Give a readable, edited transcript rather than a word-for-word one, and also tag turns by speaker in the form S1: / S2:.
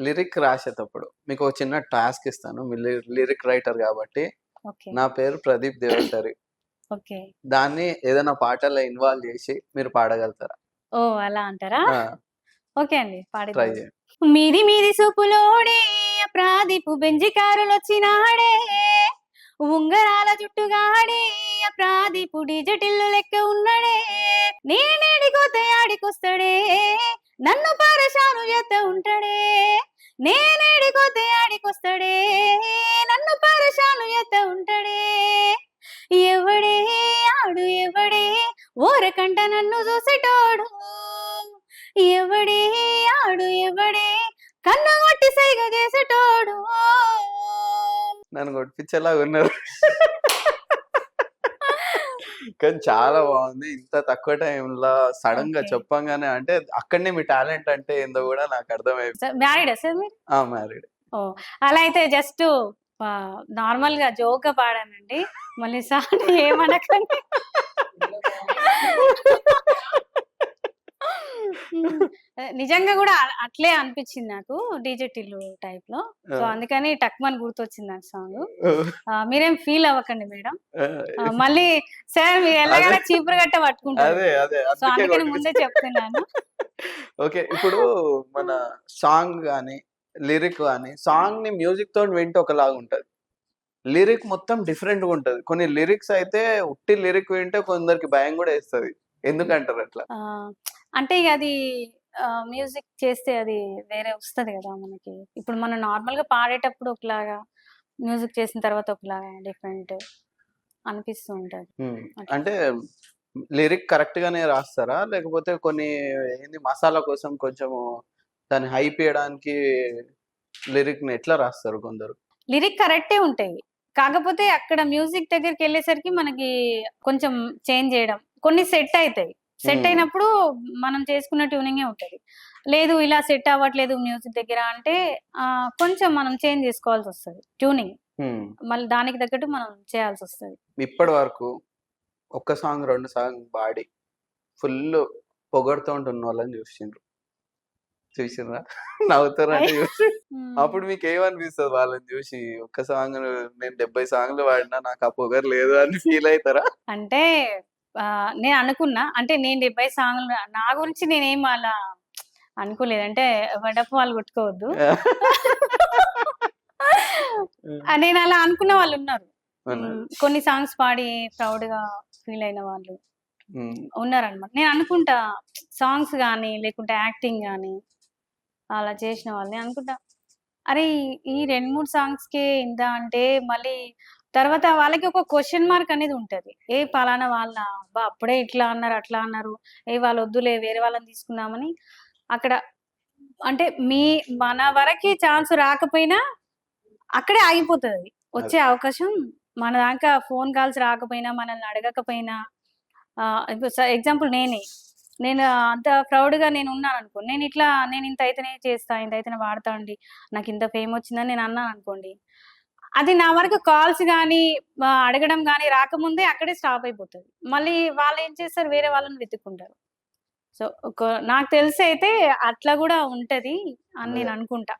S1: Lyric రాసేటప్పుడు మీకు ఒక చిన్న టాస్క్ ఇస్తాను. మీరు లిరిక్ రైటర్ కాబట్టి.
S2: ఓకే.
S1: నా పేరు ప్రదీప్ దేవసరి.
S2: ఓకే.
S1: దాన్ని ఏదైనా పాటల్లో ఇన్వాల్వ్ చేసి మీరు పాడగలుగుతారా?
S2: ఓహ్! అలా అంటారా?
S1: ఆ!
S2: ఓకే అండి.
S1: ట్రై
S2: పాడిద్దాం.
S1: చేయండి.
S2: మీది మీది సూపులోడే ప్రాదీపు బెంజికారులొచ్చినాడే, ఉంగరాల జుట్టుగాడే ప్రాదీపు డిజిటిల్లు లెక్క ఉన్నడే, నేనేడికోతే ఆడికొస్తడే, నన్ను పరేషాను చేత్త ఉంటడే, నేనేడికోతే ఆడికొస్తడే, నన్ను పరేషాను చేత్త ఉంటడే, ఎవడే ఆడు ఎవడే ఓరకంట నన్ను చూసేటోడు, ఎవడే ఆడు ఎవడే కన్ను కొట్టి సైగ చేసేటోడు.
S1: నన్ను కొట్టిపించేలాగా ఉన్నారు. కానీ చాలా బాగుంది. ఇంత తక్కువ టైంలో సడన్‌గా
S2: ఓకే.
S1: చెప్పంగానే అంటే అక్కడనే మీ టాలెంట్ అంటే ఏందో కూడా నాకు అర్థమైంది.
S2: సార్ మ్యారీడా సార్ మీరు?
S1: ఆ! మ్యారీడ్.
S2: ఓహ్! అలా అయితే జస్ట్ నార్మల్‌గా జోక్‌గా పాడానండి. మళ్ళీ సార్ ఏమనకండి. హ్మ్. నిజంగా గూడా అట్లే అనిపిచ్చింది నాకు. డీజే టిల్లు టైప్‌లో. సో,
S1: ఆ!
S2: అందుకని టక్‌మని గుర్తొచ్చింది నాకు సాంగు. మీరేం ఫీల్ అవ్వకండి మేడం.
S1: ఆ!
S2: మళ్ళీ సార్ మీరు
S1: అదే.
S2: ఎలాగైనా చీపురు కట్ట పట్టుకుంటారు.
S1: అదే.
S2: సో,
S1: అందుకే
S2: అందుకని ముందే
S1: కొట్టిపించా.
S2: చెప్తున్నాను.
S1: ఓకే. ఇప్పుడు మన సాంగ్ గాని, లిరిక్ గాని, సాంగ్‌ని మ్యూజిక్‌తోని వింటే ఒకలాగుంటది. లిరిక్ మొత్తం డిఫరెంట్‌గా ఉంటది. కొన్ని లిరిక్స్ అయితే ఉట్టి లిరిక్ వింటే కొందరికి భయం గూడా యేస్తది. ఎందుకంటారు అట్లా?
S2: అంటే ఇగ అది మ్యూజిక్ చేస్తే అది వేరే వస్తది గదా! మనకి. ఇప్పుడు మనం నార్మల్‌గా పాడేటప్పుడు ఒకలాగా, మ్యూజిక్ చేసిన తర్వాత ఒకలాగా డిఫరెంట్ అనిపిస్తూ ఉంటది.
S1: హ్మ్.
S2: అట్లా.
S1: అంటే లిరిక్ కరెక్ట్‌గానే రాస్తారా? లేకపోతే కొన్ని మసాలా కోసం కొంచెము దాన్ని హైప్ ఇయ్యడానికి లిరిక్‌ని ఎట్లా రాస్తారు కొందరు?
S2: లిరిక్ కరెక్టే ఉంటాయి. కాకపోతే అక్కడ మ్యూజిక్ దగ్గరికెళ్ళేసరికి మనకి కొంచెం చేంజ్ జేయడం. కొన్ని సెట్ అయితాయి. సెట్
S1: హ్మ్.
S2: అయినప్పుడు మనం చేసుకున్న ట్యూనింగే ఉంటది. లేదు ఇలా సెట్ అవ్వట్లేదు మ్యూజిక్ దగ్గర అంటే కొంచెం మనం చేంజ్ జేసుకోవాల్సొస్తది ట్యూనింగ్.
S1: హ్మ్.
S2: మళ్ళీ దానికి తగ్గట్టు మనం చేయాల్సొస్తది.
S1: ఇప్పటి వరకు ఒక్క సాంగ్, 2 సాంగ్ పాడి ఫుల్లు పొగడుతోంటున్నోళ్ళని చూసిండ్రా? నవ్వుతారంటే
S2: అయ్
S1: చూసి.
S2: హ్మ్.
S1: అప్పుడు మీకేమనిపిస్తది వాళ్ళని జూసి? ఒక్క సాంగ్ నేను 70 సాంగ్‌లు పాడినా నాకు ఆ పొగరు లేదు అని ఫీల్ అయితారా?
S2: అంటే నేను అనుకున్నా. అంటే నేను 70 సాంగులు నా గురించి నేనేం అలా అనుకోలేదు. అంటే వడపాలు కొట్టుకోవద్దు. నేనలా అనుకున్న వాళ్ళున్నారు.
S1: అవునా?
S2: కొన్ని సాంగ్స్ పాడి ప్రౌడ్‌గా ఫీల్ అయిన వాళ్ళు
S1: హ్మ్.
S2: ఉన్నారనమాట. నేను అనుకుంటా సాంగ్స్ గాని, లేకుంటే యాక్టింగ్ గాని అలా చేసిన వాళ్ళు. నేను అనుకుంటా, అరే! ఈ 2, 3 సాంగ్స్‌కే ఇంతా అంటే మళ్ళీ తర్వాత వాళ్ళకి ఒక క్వెషన్ మార్క్ అనేది ఉంటది. పలానా వాళ్ళా? అబ్బా! అప్పుడే ఇట్లా అన్నారు, అట్లా అన్నారు. వాళ్ళొద్దులే వేరే వాళ్ళని తీసుకుందామని అక్కడ అంటే మన వరకి ఛాన్స్ రాకపోయినా అక్కడే ఆగిపోతదది.
S1: అదే.
S2: వచ్చే అవకాశం మన దాకా ఫోను కాల్స్ రాకపోయినా, మనల్ని అడగకపోయినా ఇప్పుడు ఎగ్జాంపుల్ నేనే. నేను అంత ప్రౌడ్‌గా నేనున్నాననుకో, నేనింత అయితేనే చేస్తా, ఇంత అయితేనే వాడతా అండి. నాకింత ఫేమొచ్చిందని నేను అన్నాననుకోండి. అది నా వరకు కాల్స్ గానీ, అడగడం గానీ రాకముందే అక్కడే స్టాప్ అయిపోతది. మళ్ళీ వాళ్ళేం చేస్తారు, వేరే వాళ్ళని వెతుక్కుంటారు. సో, నాకు తెలిసయితే అట్లా గూడా ఉంటది అని
S1: అదే.
S2: నేననుకుంటా.